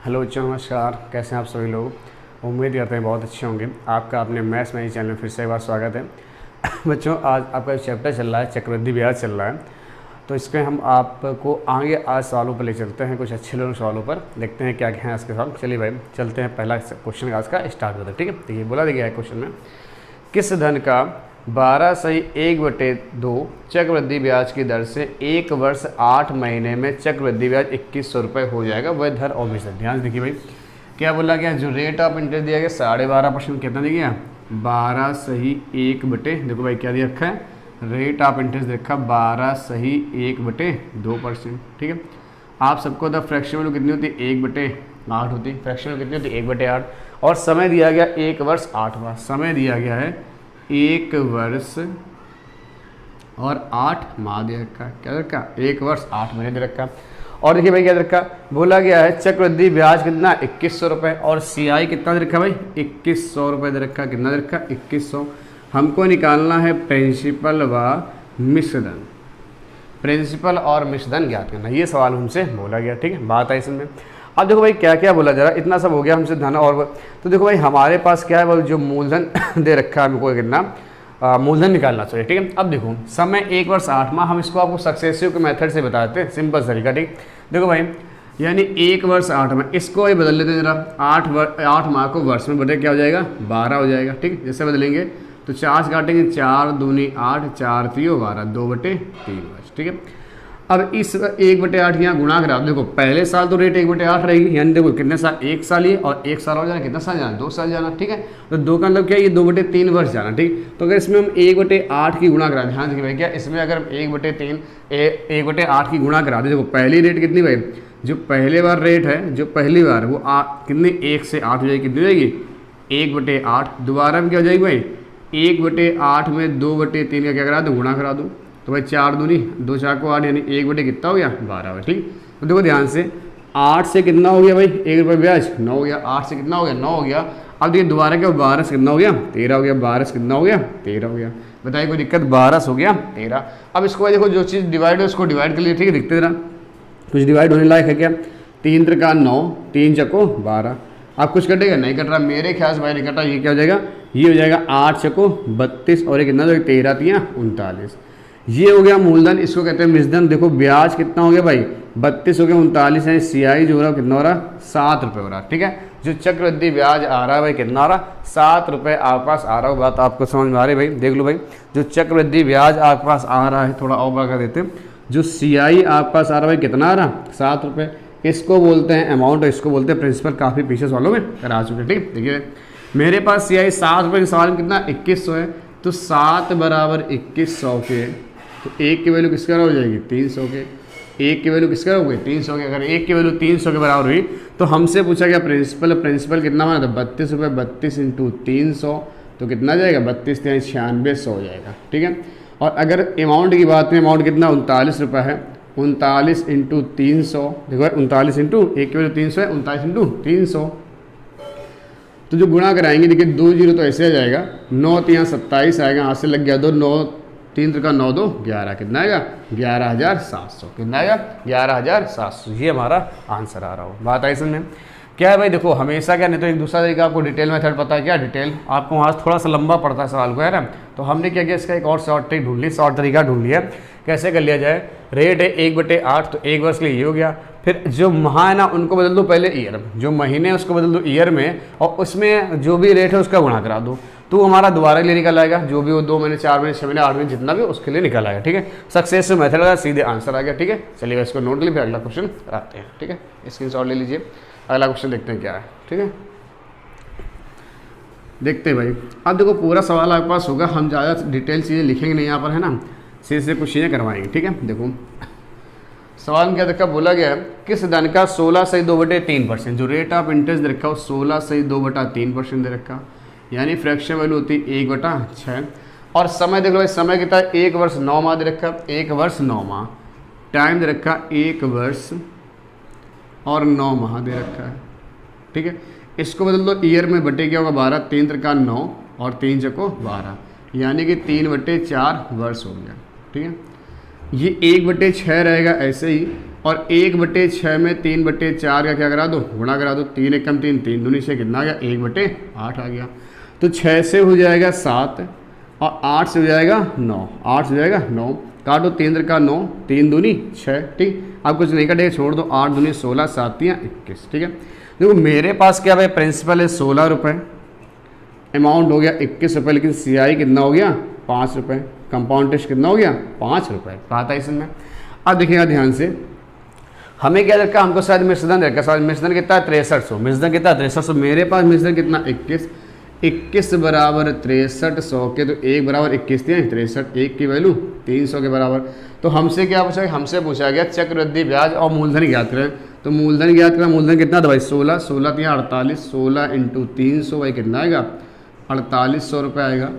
Hello बच्चों, नमस्कार। कैसे हैं आप सभी लोग? उम्मीद करते हैं बहुत अच्छे होंगे। आपका अपने मैथ्स में चैनल में फिर से एक बार स्वागत है। बच्चों, आज आपका चैप्टर चल रहा है चक्रवृद्धि ब्याज चल रहा है, तो इसमें हम आपको आगे आज सवालों पर ले चलते हैं, कुछ अच्छे लोग सवालों पर देखते हैं क्या क्या है इसके सवाल। चलिए भाई चलते हैं, पहला क्वेश्चन आज का स्टार्ट होता है। ठीक है, देखिए बोला गया है क्वेश्चन में, किस धन का 12/1/2 चक्रवृद्धि ब्याज की दर से 1 वर्ष 8 महीने में चक्रवृद्धि ब्याज 2100 रुपये हो जाएगा, वह धन और मिश्रण। ध्यान देखिए भाई, क्या बोला गया, जो रेट ऑफ इंटरेस्ट दिया गया 12.5%, कितना दिया गया 12/1 देखो भाई क्या दिया रखा है, रेट ऑफ इंटरेस्ट रखा 12/1/2%। ठीक है, आप सबको द फ्रैक्शन वैल्यू कितनी होती है 1/8 होती है, फ्रैक्शन वैल्यू कितनी होती है 1/8, और समय दिया गया 1 वर्ष 8 माह, समय दिया गया है 1 वर्ष और 8 माह दे रखा है। क्या रखा, 1 वर्ष 8 महीने दे रखा। और देखिए भाई क्या दे रखा, बोला गया है चक्रवृद्धि ब्याज कितना 2100 रुपये, और सीआई कितना दे रखा भाई 2100 रुपये दे रखा। कितना दे रखा 2100। हमको निकालना है प्रिंसिपल व मिश्रधन, प्रिंसिपल और मिश्रधन ज्ञात करना, ये सवाल हमसे बोला गया। ठीक है, बात है इसमें। अब देखो भाई क्या क्या बोला, जरा इतना सब हो गया हमसे धन और, तो देखो भाई हमारे पास क्या है वो जो मूलधन दे रखा है, हमको कितना मूलधन निकालना चाहिए। ठीक है, अब देखो समय 1 वर्ष 8 माह, हम इसको आपको सक्सेसिव के मेथड से बताते हैं, सिंपल तरीका। ठीक, देखो भाई यानी 1 वर्ष 8 माह, इसको ये बदल लेते हैं जरा, 8 माह को वर्ष में बदले क्या हो जाएगा 12 हो जाएगा। ठीक, जैसे बदलेंगे तो 4 से काटेंगे, 4 दूनी 8, 4 3 12, 2/3 वर्ष। ठीक है, अब इस 1/8 यहाँ गुणा करा, देखो पहले साल तो रेट 1/8 रहेगी, यानी देखो कितने साल, 1 साल ये और 1 साल और जाना, कितना साल जाना 2 साल जाना। ठीक है, तो 2 का मतलब क्या, ये 2/3 वर्ष जाना। ठीक, तो अगर इसमें हम 1/8 की गुणा करा, ध्यान देखिए भाई क्या, इसमें अगर 1/8 की गुणा करा दे, देखो पहली रेट कितनी भाई, जो पहले बार रेट है, जो पहली बार वो कितनी 1 से 8 हो जाएगी, कितनी हो जाएगी 1/8। दोबारा में क्या हो जाएगी भाई 1/8 में 2/3 का क्या करा दो, गुणा करा दो, तो भाई 4 दूनी 2 4 को 8, यानी 1 कितना हो गया 12। ठीक, तो देखो ध्यान से 8 से कितना हो गया भाई 1 रुपये ब्याज 9 हो गया, 8 से कितना हो गया 9 हो गया। अब देखिए दोबारा क्या 12 से कितना हो गया 13 हो गया, 12 से कितना हो गया 13 हो गया। बताइए कोई दिक्कत, 12 हो गया 13। अब इसको भाई देखो जो चीज़ डिवाइड है उसको डिवाइड कर लिए। ठीक है, दिखते जरा कुछ डिवाइड होने लायक है क्या, 3 त्रिका 9, 3 चको 12। आप कुछ कटेगा नहीं कट रहा, मेरे ख्याल से भाई नहीं कट रहा, ये क्या हो जाएगा, ये हो जाएगा 8 चको 32, और ये कितना हो जाएगा 13 3 39। ये हो गया मूलधन, इसको कहते हैं मिश्रधन। देखो ब्याज कितना हो गया भाई 32 हो गया, 39 है, सीआई जो हो रहा है कितना हो रहा 7 रुपये हो रहा। ठीक है, जो चक्रवृद्धि ब्याज आ रहा है भाई कितना आ रहा 7 रुपये आपके पास आ रहा हो। बात आपको समझ में आ रही है भाई, देख लो भाई, जो चक्रवृद्धि ब्याज आपके पास आ रहा है, थोड़ा और बढ़ा देते हैं, जो सीआई आपके पास आ रहा है भाई कितना आ रहा 7 रुपये, इसको बोलते हैं अमाउंट, इसको बोलते हैं प्रिंसिपल। काफ़ी पीछे सवालों में करा चुके। ठीक, देखिए मेरे पास सीआई 7 रुपये के सवाल में कितना 2100 है, तो 7 बराबर 2100 के, तो 1 की वैल्यू किसका हो जाएगी 300 के, 1 की वैल्यू किसका हो गई 300 के। अगर 1 की वैल्यू 300 के बराबर हुई तो हमसे पूछा गया प्रिंसिपल, प्रिंसिपल कितना बना था 32 रुपये, 32 × 300 तो कितना जाएगा 32 × 9600 हो जाएगा। ठीक है, और अगर अमाउंट की बात में, अमाउंट कितना 39 रुपये है, 39 × 300, देखो 39 इंटू 1 की वैल्यू 300 है, 39 × 300, तो जो गुणा कराएंगे देखिए 2 जीरो तो ऐसे आ जाएगा, 9 3 27 आएगा, हाथ से लग गया 2, 9 3 त्रिका 9 2 11, कितना आएगा 11,700, कितना आएगा 11,700। ये हमारा आंसर आ रहा हो। बात आई समझ में, क्या है भाई देखो हमेशा क्या, नहीं तो एक दूसरा तरीका आपको डिटेल मेथड पता है क्या, डिटेल आपको वहाँ थोड़ा सा लंबा पड़ता है सवाल को, है ना, तो हमने क्या किया इसका एक और शॉर्ट ट्रिक ढूंढ ली, शॉर्ट तरीका ढूंढ लिया। कैसे कर लिया जाए, रेट है 1/8, तो 1 वर्ष के लिए ये हो गया, फिर जो माह है ना उनको बदल दो पहले ईयर में, जो महीने उसको बदल दो ईयर में, और उसमें जो भी रेट है उसका गुणा करा दो, तो हमारा दोबारा के लिए निकल आएगा, जो भी वो 2 महीने 4 महीने 6 महीने 8 महीने जितना भी उसके लिए निकल आएगा। ठीक है, सक्सेसफुल मेथड का सीधे आंसर आ गया। ठीक है, चलिए इसको नोट लीजिए, फिर अगला क्वेश्चन कराते हैं। ठीक है, स्क्रीनशॉट ले लीजिए, अगला क्वेश्चन देखते हैं क्या है। ठीक है, देखते हैं भाई। अब देखो पूरा सवाल आपके पास होगा, हम ज़्यादा डिटेल चीज़ें लिखेंगे नहीं यहाँ पर, है ना, सीधे से कुछ चीज़ें करवाएंगे। ठीक है, देखो सवाल में क्या देखा, बोला गया है किस धन का 16 से 2/3%, जो रेट ऑफ इंटरेस्ट दे रखा है 16 से 2/3% दे रखा, यानी फ्रैक्शन वैल्यू होती है 1/6, और समय देख लो भाई, समय कितना है 1 वर्ष 9 माह दे रखा, 1 वर्ष 9 माह, टाइम दे रखा 1 वर्ष और 9 माह दे रखा है। ठीक है, इसको बदल दो ईयर में, बटे क्या होगा 12, 3 त्रिका 9 और 3 चको 12, यानी कि 3/4 वर्ष हो गया। ठीक है, ये 1/6 रहेगा ऐसे ही, और 1/6 में 3/4 का क्या करा दो, गुणा करा दो। 3 एकम 3, 3 दूनी 6 कितना आ गया, 1/8 आ गया। तो 6 से हो जाएगा 7 और 8 से हो जाएगा 9, 8 से हो जाएगा 9, काटो 3 का 9, 3 दूनी 6, ठीक। अब कुछ नहीं कटेगा, छोड़ दो, 8 दूनी 16, 7 या 21, ठीक है। देखो मेरे पास क्या भाई प्रिंसिपल है 16 रुपये, अमाउंट हो गया 21 रुपये, लेकिन CI कितना हो गया 5 रुपये, कंपाउंड इंटरेस्ट कितना हो गया 5 रुपये, बात है इसमें। अब देखिएगा ध्यान से, हमें क्या रखा, हमको शायद मिश्रधन रखा, शायद मिश्रधन कितना है 6300, मिश्रधन कितना 6300, मेरे पास मिश्रधन कितना 21 बराबर 6300 के, तो 1 बराबर 21 थे 63, 1 की वैल्यू 300 के बराबर। तो हमसे क्या पूछा गया, हमसे पूछा गया चक्रवृद्धि ब्याज और मूलधन ज्ञात करें। तो मूलधन ज्ञात करें, मूलधन कितना था भाई 16, 16 या 48, 16 × 300 भाई कितना आएगा 4800 रुपये आएगा।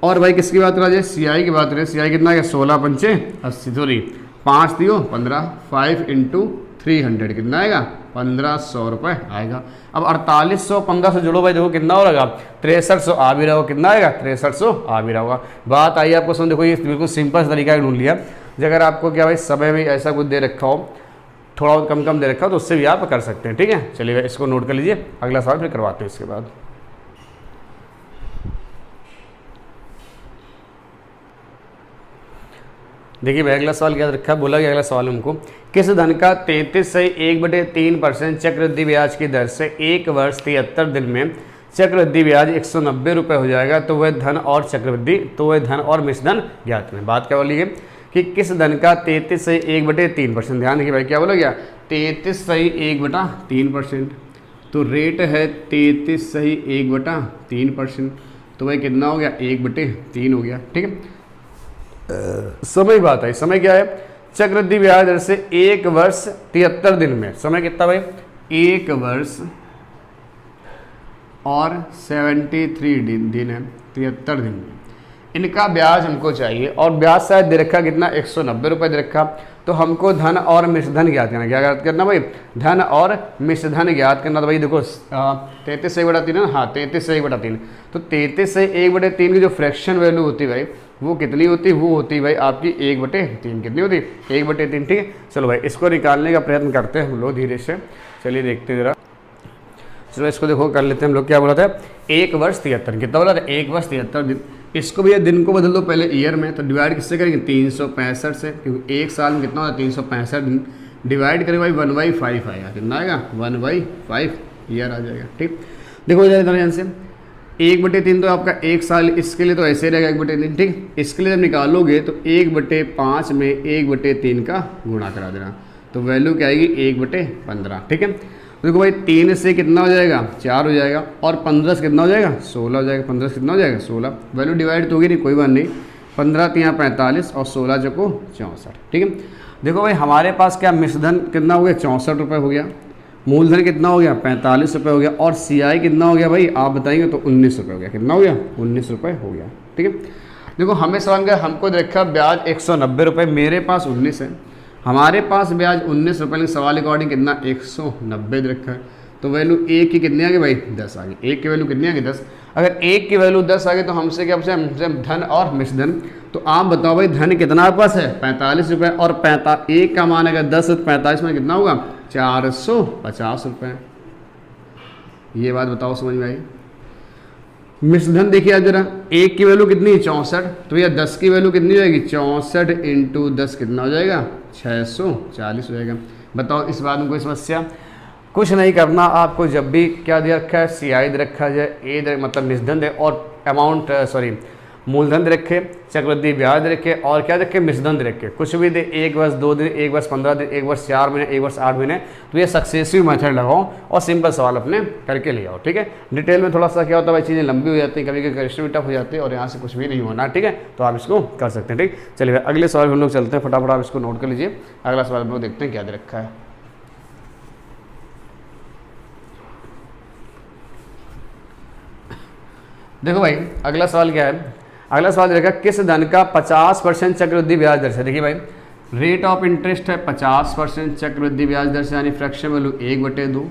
और भाई किसकी बात करा जाए, CI की बात करें, CI कितना आएगा 16 पंचे 80, सॉरी 5 दियो 15, 5 × 300 कितना आएगा 1500 रुपये आएगा। अब 4800 1500 जोड़ो भाई, देखो कितना हो रहा 6300 आ भी रहा हो, कितना आएगा 6300 आ भी रहा होगा। बात आई आपको समझ, देखो ये बिल्कुल सिंपल तरीका ढूंढ लिया। अगर आपको क्या भाई समय में ऐसा कुछ दे रखा हो, थोड़ा बहुत कम दे रखा हो, तो उससे भी आप कर सकते हैं, ठीक है। चलिए भाई इसको नोट कर लीजिए, अगला सवाल फिर करवाते हैं इसके बाद। देखिए भाई अगला सवाल क्या रखा है, बोला कि अगला सवाल हमको, किस धन का 33 से 1/3% चक्रवृद्धि ब्याज की दर से 1 वर्ष 73 दिन में चक्रवृद्धि ब्याज 190 रुपये हो जाएगा, तो वह धन और चक्रवृद्धि, तो वह धन और मिश्रधन ज्ञात करें। बात क्या बोली है कि किस धन का 33 से 1/3%, ध्यान देखिए भाई क्या बोला गया 33 सही 1/3%, तो रेट है 33 सही 1/3%, तो भाई कितना हो गया 1/3 हो गया, ठीक है। समय बात है, समय क्या है, चक्रवृद्धि ब्याज दर से 1 वर्ष 73 दिन में, समय कितना भाई 1 वर्ष और 73 दिन है, 73 दिन में इनका ब्याज हमको चाहिए। और ब्याज शायद दे रखा कितना 190 रुपये दे रखा, तो हमको धन और मिश्रधन ज्ञात करना। क्या ज्ञात करना भाई, धन और मिश्रधन ज्ञात करना। तो भाई देखो 33 से 1/3 है ना, हाँ 33 से 1/3, तो 33 से 1/3 की जो फ्रैक्शन वैल्यू होती है भाई वो कितनी होती है, वो होती है भाई आपकी 1/3, कितनी होती है 1/3, ठीक है। चलो भाई इसको निकालने का प्रयत्न करते हैं हम लोग धीरे से, चलिए देखते जरा। चलो इसको देखो कर लेते हैं हम लोग, क्या बोला था 1 वर्ष 73, कितना बोला था 1 वर्ष 73 दिन। इसको भैया दिन को बदल दो पहले ईयर में, तो डिवाइड किससे करेंगे 365 से, क्योंकि एक साल में कितना होता है 365 दिन, डिवाइड करें भाई 1/5 आएगा, कितना आएगा 1/5 ईयर आ जाएगा, ठीक। देखो ध्यान से 1/3 तो आपका एक साल, इसके लिए तो ऐसे रहेगा 1/3, ठीक। इसके लिए जब निकालोगे तो 1/5 में 1/3 का गुणा करा देना, तो वैल्यू क्या आएगी 1/15, ठीक है। देखो भाई 3 से कितना हो जाएगा 4 हो जाएगा, और 15 से कितना हो जाएगा 16 हो जाएगा, 15 से कितना हो जाएगा 16, वैल्यू डिवाइड तो होगी नहीं, कोई बात नहीं, 15 × 45 और 16 चको 64, ठीक है। देखो भाई हमारे पास क्या मिश्रधन कितना हो गया 64 रुपये हो गया, मूलधन कितना हो गया 45 रुपये हो गया, और CI कितना हो गया भाई आप बताएंगे तो 19 रुपये हो गया, कितना हो गया 19 रुपये हो गया, ठीक है। देखो हमें सवाल का हमको देखा ब्याज 190 रुपये, मेरे पास 19 है, हमारे पास ब्याज 19 रुपये, लेकिन सवाल अकॉर्डिंग कितना 190 रखा है, तो वैल्यू 1 की कितनी आ गई भाई 10 आ गई, 1 की वैल्यू कितनी आ गई 10। अगर 1 की वैल्यू 10 आ गई तो हमसे क्या पूछा, हमसे धन और मिश्रधन। तो आप बताओ भाई धन कितना आपके पास है 45 रुपये, और 1 का मान अगर 10 तो 45 में कितना होगा 450 रुपये। ये बात बताओ समझ में आई। मिश्रधन देखिए आप जरा, 1 की वैल्यू कितनी 64, तो भैया 10 की वैल्यू कितनी हो जाएगी 64 × 10 कितना हो जाएगा 640 हो जाएगा। बताओ इस बात में कोई समस्या, कुछ नहीं करना आपको, जब भी क्या दे रखा है CI दे रखा जाए, ए मतलब मिश्रधन दे, और अमाउंट सॉरी मूलधन दे रखे, चक्रवृद्धि ब्याज दे रखे, और क्या रखे मिश्रधन दे रखे, कुछ भी दे 1 वर्ष 2 दिन, 1 वर्ष 15 दिन, 1 वर्ष 4 महीने, 1 वर्ष 8 महीने, तो ये सक्सेसिव मेथड लगाओ और सिंपल सवाल अपने करके ले आओ, ठीक है। डिटेल में थोड़ा सा क्या होता है भाई चीज़ें लंबी हो जाती है, कभी कभी क्वेश्चन भी टफ हो जाती है, और यहाँ से कुछ भी नहीं होना, ठीक है। तो आप इसको कर सकते हैं, ठीक। चलिए अगले सवाल हम लोग चलते हैं, फटाफट आप इसको नोट कर लीजिए। अगला सवाल हम लोग देखते हैं क्या दे रखा है। देखो भाई अगला सवाल क्या है, अगला सवाल देखा किस धन का 50% चक्रवृद्धि ब्याज दर से। देखिए भाई रेट ऑफ इंटरेस्ट है 50% चक्रवृद्धि ब्याज दर से, यानी फ्रैक्शन वैल्यू 1/2,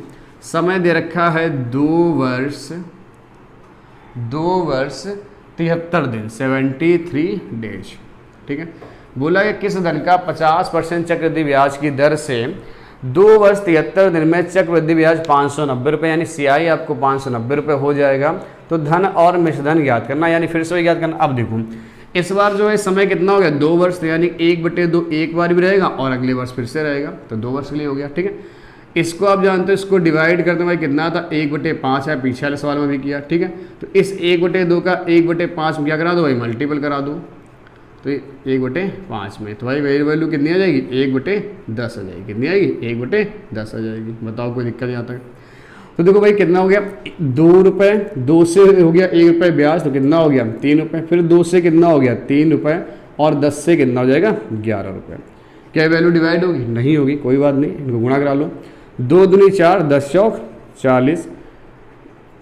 समय दे रखा है 2 वर्ष 73 दिन 73 डेज, ठीक है। बोला कि किस धन का 50% चक्रवृद्धि ब्याज की दर से 2 वर्ष 73 दिन में चक्रवृद्धि ब्याज 590 रुपये, यानी CI आपको 590 रुपये हो जाएगा। तो धन और मिश्रधन ज्ञात करना, यानी फिर से ज्ञात करना। अब देखो इस बार जो है समय कितना हो गया, 2 वर्ष, तो यानी 1/2 एक बार भी रहेगा और अगले वर्ष फिर से रहेगा, तो 2 वर्ष के लिए हो गया। ठीक है, इसको आप जानते हो, इसको डिवाइड करते भाई कितना था, 1/5 है, पीछे वाले सवाल में भी किया। ठीक है, तो इस 1/2 का 1/5 में क्या करा दो भाई, मल्टीपल करा दो, तो 1/5 में, तो भाई वैल्यू कितनी आ जाएगी, 1/10 आ जाएगी। कितनी आएगी, 1/10 आ जाएगी। बताओ कोई दिक्कत नहीं आता है। तो देखो भाई कितना हो गया, 2 रुपये, 2 से हो गया 1 रुपये ब्याज, तो कितना हो गया 3 रुपये, फिर 2 से कितना हो गया 3 रुपये, और 10 से कितना हो जाएगा 11 रुपये। क्या वैल्यू डिवाइड होगी, नहीं होगी, कोई बात नहीं, इनको गुणा करा लो। 2 दूनी 4, 10 चौक 40,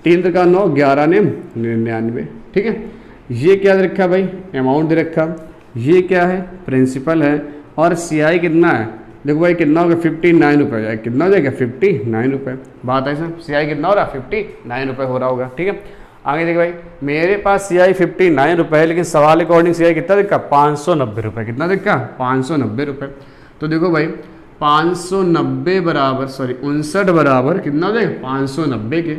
3 त्रिका 9, 11 ने 99। ठीक है, ये क्या दे रखा भाई, अमाउंट दे रखा, ये क्या है, प्रिंसिपल है, और CI कितना है, देखो भाई कितना होगा 59 रुपये हो जाएगा। कितना हो जाएगा 59 रुपये। बात है सर, CI कितना हो रहा है, 59 रुपये हो रहा होगा। ठीक है, आगे देखो भाई मेरे पास CI 59 रुपये है, लेकिन सवाल अकॉर्डिंग CI कितना दिखा, 590 रुपये। कितना दिखा, 590 रुपये। तो देखो भाई 590 बराबर 59 बराबर कितना हो जाएगा 590 के,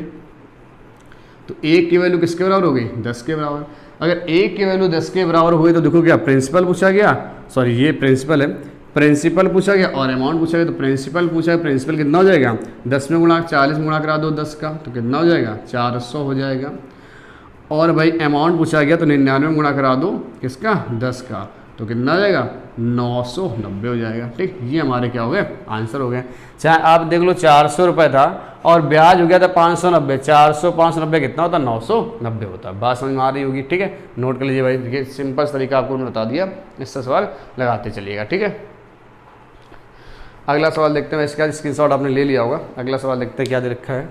तो 1 की वैल्यू किसके बराबर हो गई, 10 के बराबर। अगर 1 की वैल्यू 10 के बराबर हुई तो देखो क्या प्रिंसिपल पूछा गया, ये प्रिंसिपल है, प्रिंसिपल पूछा गया और अमाउंट पूछा गया। तो प्रिंसिपल पूछा है, प्रिंसिपल कितना हो जाएगा, 10 में गुणा 40 में गुणा करा दो 10 का, तो कितना हो जाएगा 400 हो जाएगा। और भाई अमाउंट पूछा गया तो 99 में गुणा करा दो किसका, 10 का, तो कितना आ जाएगा 990 हो जाएगा। ठीक, ये हमारे क्या हो गए, आंसर हो गए। चाहे आप देख लो 400 रुपये था और ब्याज हो गया था 590, 400 590 कितना होता, 990 होता। बात समझ में आ रही होगी। ठीक है, नोट कर लीजिए भाई, देखिए सिंपल तरीका आपको बता दिया, इससे सवाल लगाते चलिएगा। ठीक है, अगला सवाल देखते हैं। इसका स्क्रीनशॉट आपने ले लिया होगा। अगला सवाल देखते हैं क्या दे रखा है।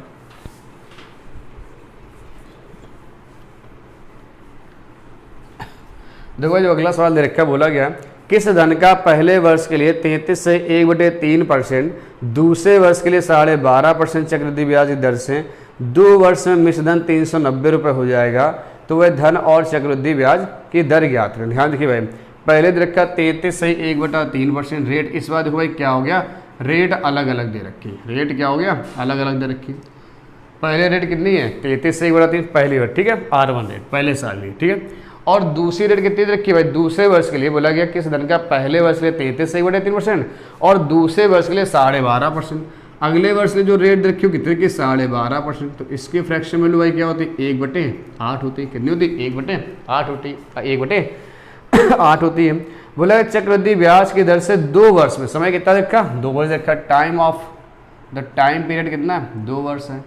देखो जो अगला सवाल दे रखा है, बोला गया किस धन का पहले वर्ष के लिए 33 से 1/3%, दूसरे वर्ष के लिए 12.5% चक्रवृद्धि ब्याज की दर से 2 वर्ष में मिश्रधन 390 रुपये हो जाएगा, तो वह धन और चक्रवृद्धि ब्याज की दर ज्ञात करें। ध्यान देखिए भाई, पहले दे रखा 33 से 1/3% रेट। इस बार देखो भाई क्या हो गया, रेट अलग अलग दे रखी, रेट क्या हो गया, अलग अलग दे रखी। पहले रेट कितनी है, 33 से 1/3 पहली बार, ठीक है, R1 रेट पहले साल की। ठीक है, और दूसरी रेट कितनी दे रखी है भाई, दूसरे वर्ष के लिए बोला गया किस धन का पहले वर्ष के लिए 33 से 1/3% और दूसरे वर्ष के लिए 12.5%। अगले वर्ष के जो रेट रखी हो कितने की, 12.5%। तो इसकी फ्रैक्शन वैल्यू भाई क्या होती है, 1/8 होती है। कितनी होती है, 1/8 होती है, 1/8 होती है। बोला चक्रवृद्धि ब्याज की दर से 2 वर्ष में, समय कितना रखा, 2 वर्ष रखा। Time of the time period कितना है, 2 वर्ष है।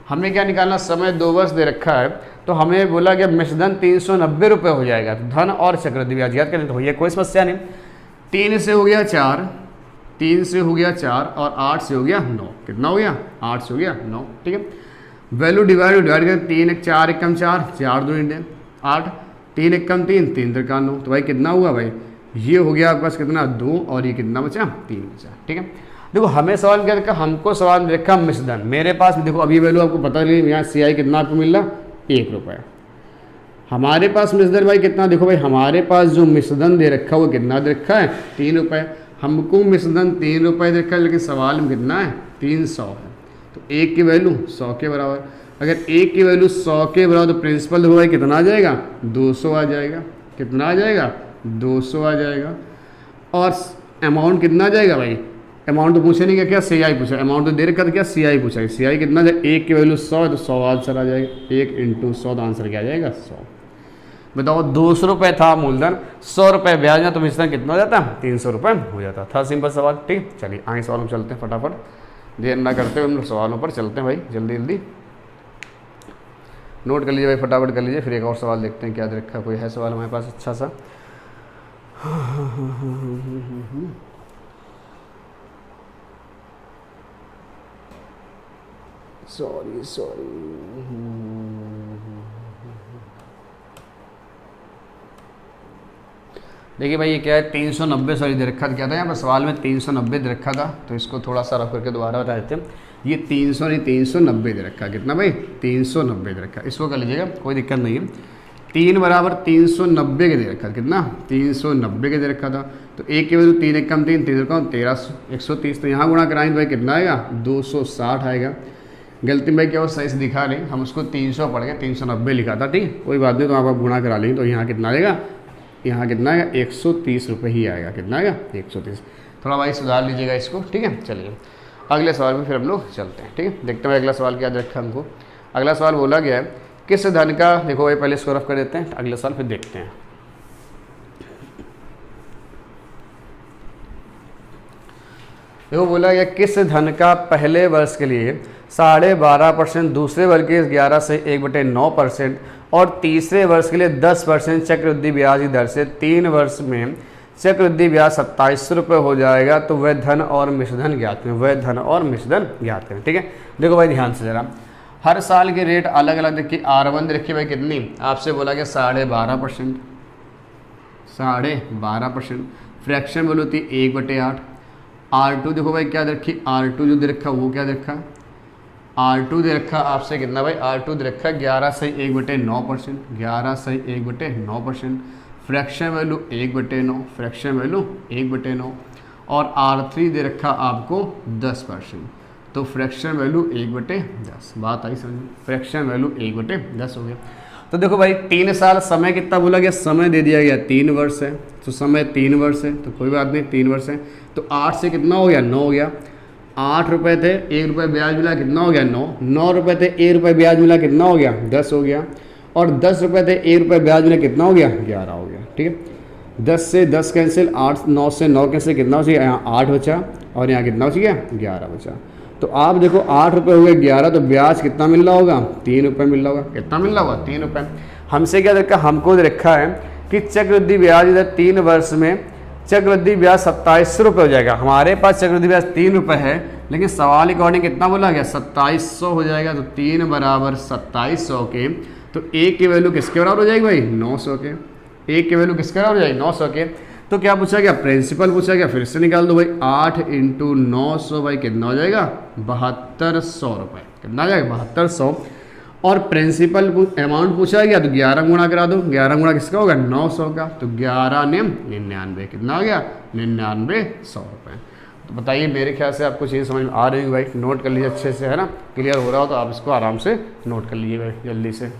हमने क्या निकालना, समय 2 वर्ष दे रखा है, तो हमें बोला गया मिश्रधन 390 रुपये हो जाएगा। तो धन और चक्रवृद्धि ब्याज याद करें तो भैया कोई समस्या नहीं। 3 से हो गया 4, 3 से हो गया 4 और 8 से हो गया 9। कितना हो गया, 8 से हो गया 9। ठीक है, वैल्यू डिवाइड करें, 3 1 4 1 4, 4 2 8, 3 1 3, 3 3 9। तो भाई कितना हुआ भाई, ये हो गया आपके पास कितना 2 और ये कितना बचा 3 बचा। ठीक है, देखो हमें सवाल क्या रखा, हमको सवाल रखा मिश्रधन। मेरे पास देखो अभी वैल्यू आपको पता नहीं, यहाँ CI कितना आपको मिल रहा, 1 रुपये। हमारे पास मिश्रधन भाई कितना, देखो भाई हमारे पास जो मिश्रधन दे रखा है वो कितना दे रखा है, 3 रुपये। हमको मिश्रधन 3 रुपये दे रखा है, लेकिन सवाल में कितना है, 300 है। तो 1 की वैल्यू 100 के बराबर। अगर 1 की वैल्यू 100 के बराबर तो प्रिंसिपल देखो भाई कितना आ जाएगा, 200 आ जाएगा। कितना आ जाएगा, 200 आ जाएगा। और अमाउंट कितना आ जाएगा भाई, अमाउंट तो पूछे नहीं क्या, क्या CI पूछा, अमाउंट तो दे रखा था, क्या CI पूछा। CI कितना जाए, 1 की वैल्यू 100 है तो 100 आंसर आ जाएगा। 1 × 100 तो आंसर क्या आ जाएगा, 100। बताओ 200 रुपये था मूलधन, 100 रुपये ब्याज में, तो मिश्रधन कितना हो जाता, 300 रुपये हो जाता था। सिंपल सवाल। ठीक, चलिए आगे सवालों में चलते हैं फटाफट, देर ना करते हुए हम सवालों पर चलते हैं भाई, जल्दी जल्दी नोट कर लीजिए भाई, फटाफट कर लीजिए। फिर एक और सवाल देखते हैं क्या दे रखा, कोई है सवाल हमारे पास अच्छा सा। सॉरी देखिए भाई, ये क्या है, 390 दे रखा था। क्या था यहाँ पर सवाल में, 390 दे रखा था, तो इसको थोड़ा सा रफ करके दोबारा बता देते हैं। ये 300 नहीं 390 दे रखा। कितना भाई, 390 दे रखा। इसको कर लीजिएगा, कोई दिक्कत नहीं है। 3 बराबर 390 के दे रखा था, कितना 390 के दे रखा था। तो एक की वैल्यू 3 एक कम 3 3 कम 13 130, तो यहाँ गुणा कराएंगे तो भाई कितना आएगा 260 आएगा। गलती भाई क्या वो सही से दिखा रहे, हम उसको 300 पढ़ गए, 390 लिखा था, ठीक है कोई बात नहीं। तो आप गुणा करा लेंगे तो यहाँ कितना आएगा, यहाँ कितना आएगा 130 रुपये ही आएगा। कितना आएगा 130। थोड़ा भाई सुधार लीजिएगा इसको, ठीक है। चलिए अगले सवाल में फिर हम लोग चलते हैं, ठीक है। देखते हैं अगला सवाल क्या रखा हमको। अगला सवाल बोला गया है किस धन का, देखो भाई पहले इसको रफ कर देते हैं, अगले सवाल फिर देखते हैं। देखो बोला गया किस धन का पहले वर्ष के लिए 12.5%, दूसरे वर्ष के 11 से 1/9% और तीसरे वर्ष के लिए 10% चक्रवृद्धि ब्याज की दर से 3 वर्ष में चक्रवृद्धि ब्याज 2700 रुपये हो जाएगा, तो वह धन और मिश्रधन ज्ञात करें। वह धन और मिश्रधन ज्ञात करें, ठीक है। देखो भाई ध्यान से जरा, हर साल के रेट अलग अलग देखिए। R1 देखिए भाई कितनी, आपसे बोला गया 12.5%, 12.5%। फ्रैक्शन वैल्यू थी 1/8। R2 देखो भाई क्या दे रखी, R2 जो दे रखा वो क्या दे रखा, R2 दे रखा आपसे कितना भाई, R2 दे रखा 11 से 1/9%, 11 से 1/9%। Fraction value 1/9, fraction value 1/9। और R3 दे रखा आपको 10%, तो फ्रैक्शन वैल्यू 1/10। बात आई समझ, फ्रैक्शन वैल्यू 1/10 हो गया। तो देखो भाई 3 साल, समय कितना बोला गया, समय दे दिया गया 3 वर्ष है, तो समय 3 वर्ष है, तो कोई बात नहीं 3 वर्ष है। तो 8 से कितना हो गया 9 हो गया। 8 रुपये थे, 1 रुपये ब्याज मिला, कितना हो गया 9। 9 रुपये थे, 1 रुपये ब्याज मिला, कितना हो गया 10 हो गया। और 10 रुपये थे, 1 रुपये ब्याज मिला, कितना हो गया 11 हो गया, ठीक है। 10 से 10 कैंसिल, 8 9 से 9 कैंसिल, कितना हो गया यहाँ 8 बचा, और यहाँ कितना हो गया 11 बचा। तो आप देखो 8 रुपये हो गए 11, तो ब्याज कितना मिल रहा होगा 3 रुपये मिल रहा होगा। कितना मिल रहा होगा 3 रुपये। हमसे क्या देखा, हमको रखा है कि चक्रवृद्धि ब्याज इधर 3 वर्ष में चक्रवृद्धि ब्याज 2700 रुपये हो जाएगा। हमारे पास चक्रवृद्धि ब्याज 3 रुपये है, लेकिन सवाल अकॉर्डिंग कितना बोला गया 2700 हो जाएगा। तो 3 बराबर 2700 के, तो 1 की वैल्यू किसके बराबर हो जाएगी भाई 900 के। 1 की वैल्यू किसके बराबर हो जाएगी 900 के। तो क्या पूछा गया, प्रिंसिपल पूछा गया, फिर से निकाल दो भाई। 8 × 900 भाई कितना हो जाएगा 7200 रुपये। कितना आ जाएगा 7200। और प्रिंसिपल अमाउंट पूछा गया तो 11 गुणा करा दो। 11 गुणा किसका होगा 900 का, तो 11 × 99, कितना आ गया 9900 रुपये। तो बताइए मेरे ख्याल से आपको चीज़ समझ में आ रही है भाई, नोट कर लीजिए अच्छे से, है ना। क्लियर हो रहा हो तो आप इसको आराम से नोट कर लीजिए भाई जल्दी से।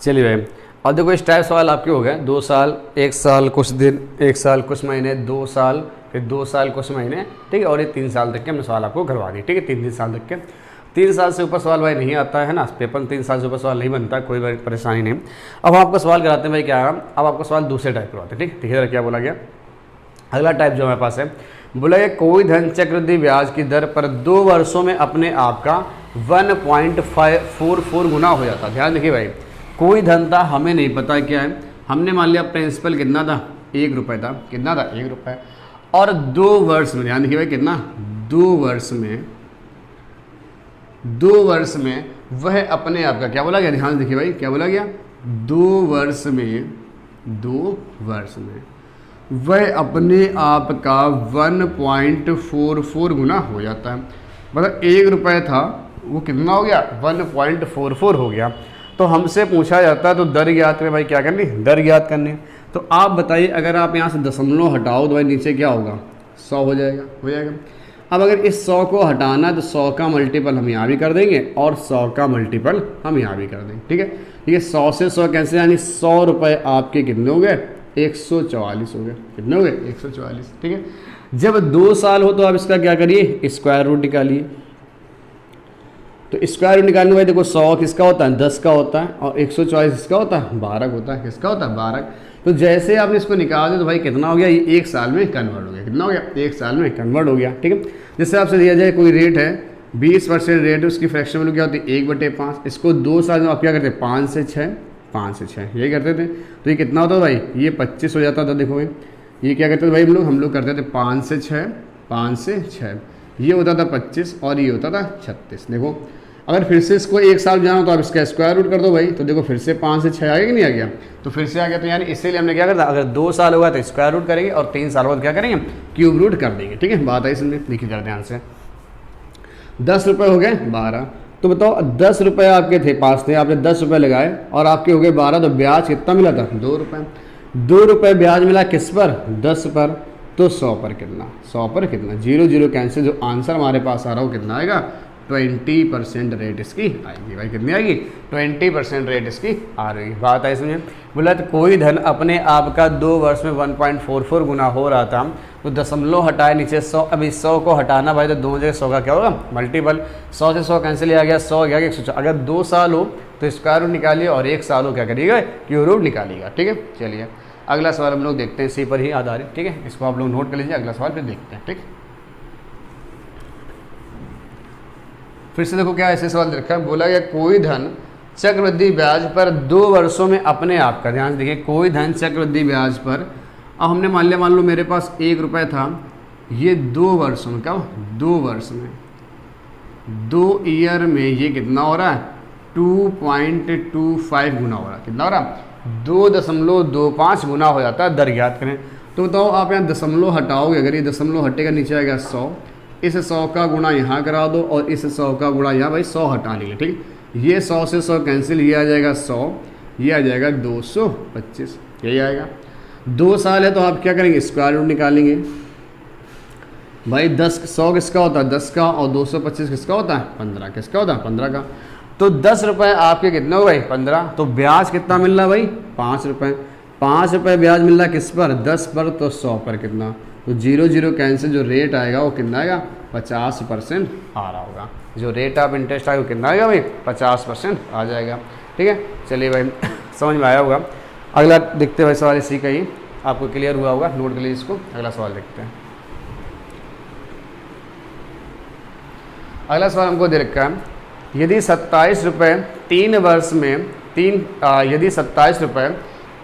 चलिए भाई अब देखो इस टाइप सवाल आपके हो गए 2 साल, 1 साल कुछ दिन, 1 साल कुछ महीने, 2 साल, फिर 2 साल कुछ महीने, ठीक है। और ये 3 साल तक के हमने सवाल आपको करवा दिए, ठीक है। 3 साल तक के, 3 साल से ऊपर सवाल भाई नहीं आता है ना, पेपर में 3 साल से ऊपर सवाल नहीं बनता, कोई परेशानी नहीं। अब हम आपको सवाल कराते हैं भाई क्या, अब आपको सवाल दूसरे टाइप करवाते हैं, ठीक है। क्या बोला गया, अगला टाइप जो हमारे पास है, बोला गया कोई धन चक्रवृद्धि ब्याज की दर पर 2 वर्षों में अपने आप का 1.44 गुना हो जाता। ध्यान देखिए भाई, कोई धन था, हमें नहीं पता क्या है, हमने मान लिया प्रिंसिपल कितना था 1 रुपये था, कितना था 1 रुपये। और 2 वर्ष में, ध्यान देखिए भाई कितना 2 वर्ष में वह अपने आप का, क्या बोला गया ध्यान देखिए भाई, क्या बोला गया 2 वर्ष में वह अपने आप का 1.44 गुना हो जाता है। मतलब 1 रुपये था, वो कितना हो गया 1.44 हो गया। तो हमसे पूछा जाता है तो दर ज्ञात करें भाई, क्या करनी दर ज्ञात करनी। तो आप बताइए अगर आप यहाँ से दशमलव हटाओ तो भाई नीचे क्या होगा 100 हो जाएगा। अब अगर इस 100 को हटाना तो 100 का मल्टीपल हम यहाँ भी कर देंगे और 100 का मल्टीपल हम यहाँ भी कर देंगे, ठीक है। 100 से 100 कैंसिल, यानी 100 रुपये आपके कितने हो गए 144 हो गए। कितने हो गए 144, ठीक है। जब 2 साल हो तो आप इसका क्या करिए स्क्वायर रूट निकालिए। तो स्क्वायर रूट निकालने भाई देखो 100 किसका होता है 10 का होता है, और 144 किसका होता है 12 होता है। किसका होता है 12। तो जैसे आपने इसको निकाल दिया तो भाई कितना हो गया, ये 1 साल में कन्वर्ट हो गया। कितना हो गया 1 साल में कन्वर्ट हो गया, ठीक है। जैसे आपसे दिया जाए कोई रेट है 20% रेट है, उसकी फ्रैक्शन वैल्यू क्या होती है 1/5। इसको 2 साल में आप क्या करते हैं 5 से 6 यही करते थे। तो ये कितना होता है भाई, ये 25 हो जाता था। देखो भाई ये क्या करते थे भाई हम लोग करते थे 5 से 6, ये होता था 25 और ये होता था 36। देखो अगर फिर से इसको 1 साल जाना तो आप इसका स्क्वायर रूट कर दो भाई, तो देखो फिर से 5 से 6 आ गया कि नहीं आ गया, तो फिर से आ गया। तो यानी इसीलिए हमने क्या करता, अगर 2 साल होगा तो स्क्वायर रूट करेंगे और 3 साल बाद क्या करेंगे क्यूब रूट कर देंगे, ठीक है। बात आई समझे, देखिए जरा ध्यान से। 10 रुपये हो गए 12, तो बताओ 10 रुपये आपके थे, पास थे, आपने 10 रुपये लगाए और आपके हो गए 12, तो ब्याज कितना मिला था? 2 रुपये। 2 रुपये ब्याज मिला किस पर? 10 पर। तो 100 पर कितना? 100 पर कितना? 0 0 कैंसिल, जो आंसर हमारे पास आ रहा हो कितना आएगा? 20% रेट इसकी आएगी भाई। कितनी आएगी? 20% रेट इसकी आ रही। बात आई समझे? बोला तो कोई धन अपने आप का 2 वर्ष में 1.44 गुना हो रहा था, तो दशमलव हटाए नीचे 100। अब इस 100 को हटाना भाई, तो 2 जगह 100 का क्या होगा? मल्टीपल। 100 से 100 कैंसिल आ गया, 100 गया 100। अगर 2 साल हो तो स्क्वायर रूट निकालिए और 1 साल हो क्या करिएगा? क्यूब रूट निकालिएगा। ठीक है, चलिए अगला सवाल हम लोग देखते हैं, इसी पर ही आधारित। ठीक है, इसको आप लोग नोट कर लीजिए, अगला सवाल फिर देखते हैं। ठीक, फिर से देखो क्या ऐसे सवाल रखा है। बोला गया कोई धन चक्रवृद्धि ब्याज पर 2 वर्षों में अपने आप का, ध्यान से देखिए, कोई धन चक्रवृद्धि ब्याज पर, अब हमने मान लो मेरे पास 1 रुपये था, ये 2 वर्षों में, क्या 2 वर्ष में, 2 ईयर में ये कितना हो रहा है? 2.25 गुना हो रहा है। कितना हो रहा है? 2.25 गुना हो जाता है। दर ज्ञात करें। तो बताओ आप यहाँ दशमलव हटाओगे, अगर ये दशमलव हटेगा नीचे आएगा 100, इस 100 का गुणा यहाँ करा दो और इस 100 का गुणा यहाँ, भाई 100 हटा लेंगे। ठीक, ये 100 से 100 कैंसिल, ये आ जाएगा 100, ये आ जाएगा 225, यही आएगा। 2 साल है तो आप क्या करेंगे? स्क्वायर रूट निकालेंगे भाई। 100 किसका होता है? 10 का, और 225 किसका होता है? 15। किसका होता है? 15 का। तो 10 रुपये आपके कितने हो भाई? 15। तो ब्याज कितना मिल रहा है भाई? 5 रुपये। 5 रुपये ब्याज मिल रहा है किस पर? 10 पर। तो 100 पर कितना? तो 0 0 कैंसिल, जो रेट आएगा वो कितना आएगा? 50% आ रहा होगा। जो रेट ऑफ इंटरेस्ट आएगा वो कितना आएगा भाई? 50% आ जाएगा। ठीक है, चलिए भाई समझ में आया होगा। अगला देखते हैं भाई, सवाल इसी का ही, आपको क्लियर हुआ होगा, नोट कर लीजिए इसको। अगला सवाल देखते हैं। अगला सवाल हमको दे रखा है, यदि 27 रुपये 3 वर्ष में यदि 27 रुपये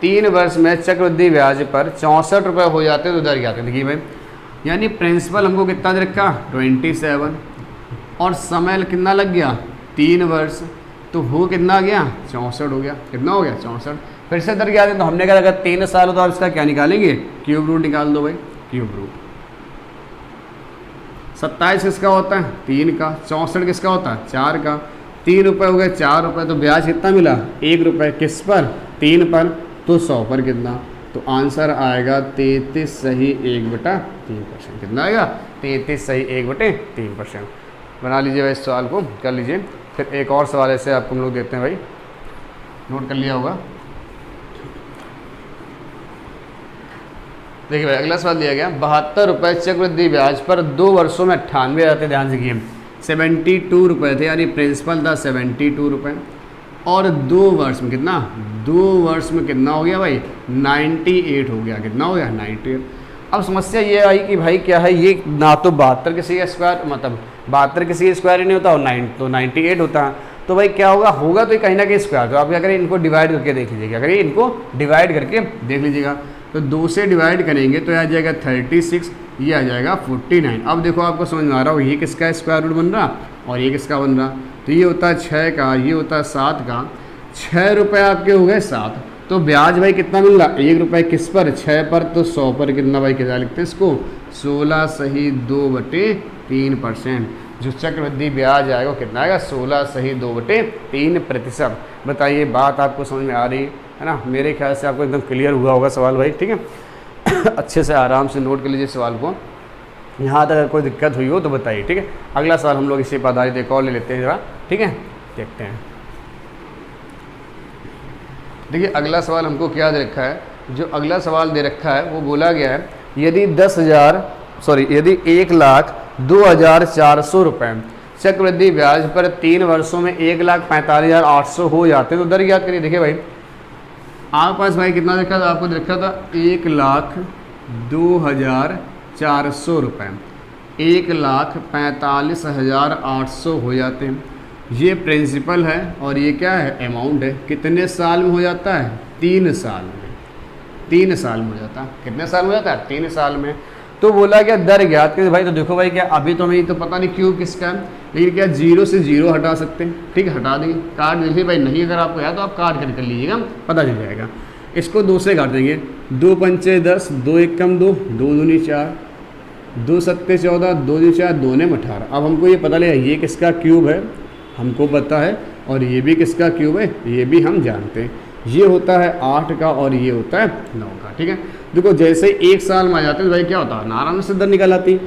3 वर्ष में चक्रवृद्धि ब्याज पर 64 रुपये हो जाते तो दर क्या आते? देखिए भाई, यानी प्रिंसिपल हमको कितना दे रखा? 27, और समय कितना लग गया? 3 वर्ष, तो हो कितना आ गया? 64 हो गया। कितना हो गया? 64। फिर से दर क्या? तो हमने कहा अगर 3 साल हो तो आप इसका क्या निकालेंगे? क्यूब रूट निकाल दो भाई, क्यूब रूट। 27 किसका होता है? 3 का। 64 किसका होता है? 4 का। 3 रुपये हो गए, 4 रुपये, तो ब्याज कितना मिला? 1 रुपये। किस पर? 3 पर। तो 100 पर कितना? तो आंसर आएगा 33 सही 1/3%। कितना आएगा? 33 सही 1/3%। बना लीजिए भाई, इस सवाल को कर लीजिए। फिर एक और सवाल ऐसे आपको हम लोग देते हैं भाई, नोट कर लिया होगा। देखिए भाई, अगला सवाल दिया गया, 72 रुपये चक्रवृद्धि ब्याज पर 2 वर्षों में 98 आते। ध्यान से किए, 72 रुपये थे, यानी प्रिंसिपल था 72 रुपये, और 2 वर्ष में कितना? 2 वर्ष में कितना हो गया भाई? 98 हो गया। कितना हो गया? 98। अब समस्या ये आई कि भाई क्या है, ये ना तो 72 किसी का स्क्वायर, मतलब 72 किसी का स्क्वायर ही नहीं होता, और 98 होता है। तो भाई क्या होगा? होगा तो कहीं ना कहीं स्क्वायर। तो आप क्या करें? इनको डिवाइड करके देख लीजिएगा। अगर इनको डिवाइड करके देख लीजिएगा, तो 2 से डिवाइड करेंगे तो आ जाएगा 36, ये आ जाएगा 49। अब देखो आपको समझ में आ रहा हो, ये किसका स्क्वायर रूट बन रहा और ये किसका बन रहा? तो ये होता है 6 का, ये होता है 7 का। 6 रुपये आपके हो गए 7, तो ब्याज भाई कितना मिल रहा? 1 रुपये। किस पर? 6 पर। तो 100 पर कितना भाई? क्या लिखते हैं इसको? 16 सही 2/3%। जो चक्रवृद्धि ब्याज आएगा वो कितना आएगा? 16 सही 2/3%। बताइए, बात आपको समझ में आ रही है ना? मेरे ख्याल से आपको एकदम क्लियर हुआ होगा सवाल भाई। ठीक है अच्छे से आराम से नोट कर लीजिए सवाल को। यहाँ तक अगर कोई दिक्कत हुई हो तो बताइए। ठीक है, अगला सवाल हम लोग इसी पर आधारित एक और ले लेते हैं जरा। ठीक है, देखते हैं। देखिए अगला सवाल हमको क्या दे रखा है। जो अगला सवाल दे रखा है वो बोला गया है, यदि 1,02,400 रुपये चक्रवृद्धि ब्याज पर 3 वर्षों में 1,45,800 हो जाते तो दर याद करिए। देखिए भाई, आपके पास भाई कितना देखा था? आपको देखा था 1,02,400 रुपये, 1,45,800 हो जाते हैं। ये प्रिंसिपल है और ये क्या है? अमाउंट है। कितने साल में हो जाता है? 3 साल में। 3 साल में हो जाता है। कितने साल में हो जाता है? 3 साल में। तो बोला क्या? दर ज्ञात करिए भाई। तो देखो भाई, क्या अभी तो हमें तो पता नहीं क्यों किसका है, लेकिन क्या 0 से 0 हटा सकते हैं। ठीक है, हटा देंगे, काट दीजिए भाई। नहीं अगर आपको है तो आप काट कर लीजिएगा, पता चल जाएगा। इसको 2 से काट देंगे। 2 पंचे 10, 2 एकम 2, 2 दूनी 4, 2 सत्ते 14, 2 दूनी 4, 2 ने 18। अब हमको ये पता लगा ये किसका क्यूब है हमको पता है, और ये भी किसका क्यूब है, ये भी हम जानते हैं। ये होता है 8 का और ये होता है 9 का। ठीक है, देखो जैसे 1 साल में आ जाते हैं तो भाई क्या होता है, आराम से दर निकल आती।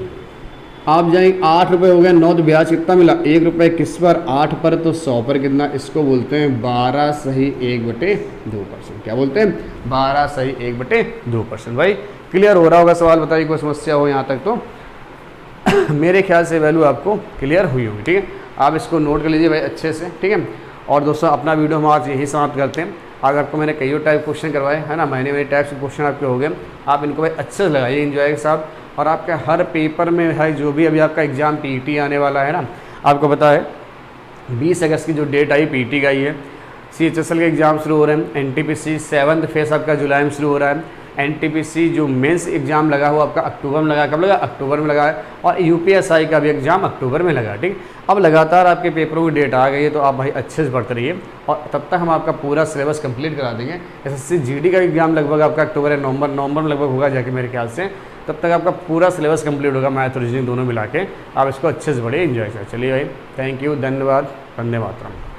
आप जाएंगे 8 रुपये हो गए, 9 तो ब्याज कितना मिला, 1 रुपये किस पर, 8 पर, तो 100 पर कितना, इसको बोलते हैं 12 सही 1/2%। क्या बोलते हैं, 12 सही 1/2%। भाई क्लियर हो रहा होगा सवाल, बताइए कोई समस्या हो यहाँ तक तो। मेरे ख्याल से वैल्यू आपको क्लियर हुई होगी। ठीक है, आप इसको नोट कर लीजिए भाई अच्छे से। ठीक है, और दोस्तों अपना वीडियो हम आज यही समाप्त करते हैं। अगर आपको मैंने कई टाइप क्वेश्चन करवाए है ना, महीने टाइप के क्वेश्चन आपके हो गए, आप इनको भाई अच्छे से लगाइए एंजॉय के साथ। और आपके हर पेपर में है जो भी अभी आपका एग्ज़ाम पीटी आने वाला है ना, आपको पता है 20 अगस्त की जो डेट आई पीटी का ही है। CHSL के एग्ज़ाम शुरू हो रहे हैं, NTPC 7th फेस आपका जुलाई में शुरू हो रहा है। NTPC जो मेंस एग्ज़ाम लगा हुआ आपका अक्टूबर में लगा, कब लगा, अक्टूबर में लगा है। और UPSI का भी एग्ज़ाम अक्टूबर में लगा। ठीक, अब लगातार आपके पेपरों की डेट आ गई है, तो आप भाई अच्छे से पढ़ते रहिए, और तब तक हम आपका पूरा सिलेबस कंप्लीट करा देंगे। SSC GD का एग्ज़ाम लगभग आपका अक्टूबर या नवंबर में लगभग होगा जाके मेरे ख्याल से, तब तक आपका पूरा सिलेबस कंप्लीट होगा, मैथ और रीजनिंग दोनों मिला के। आप इसको अच्छे से पढ़िए, एंजॉय करें। चलिए भाई, थैंक यू, धन्यवाद, वंदे मातरम।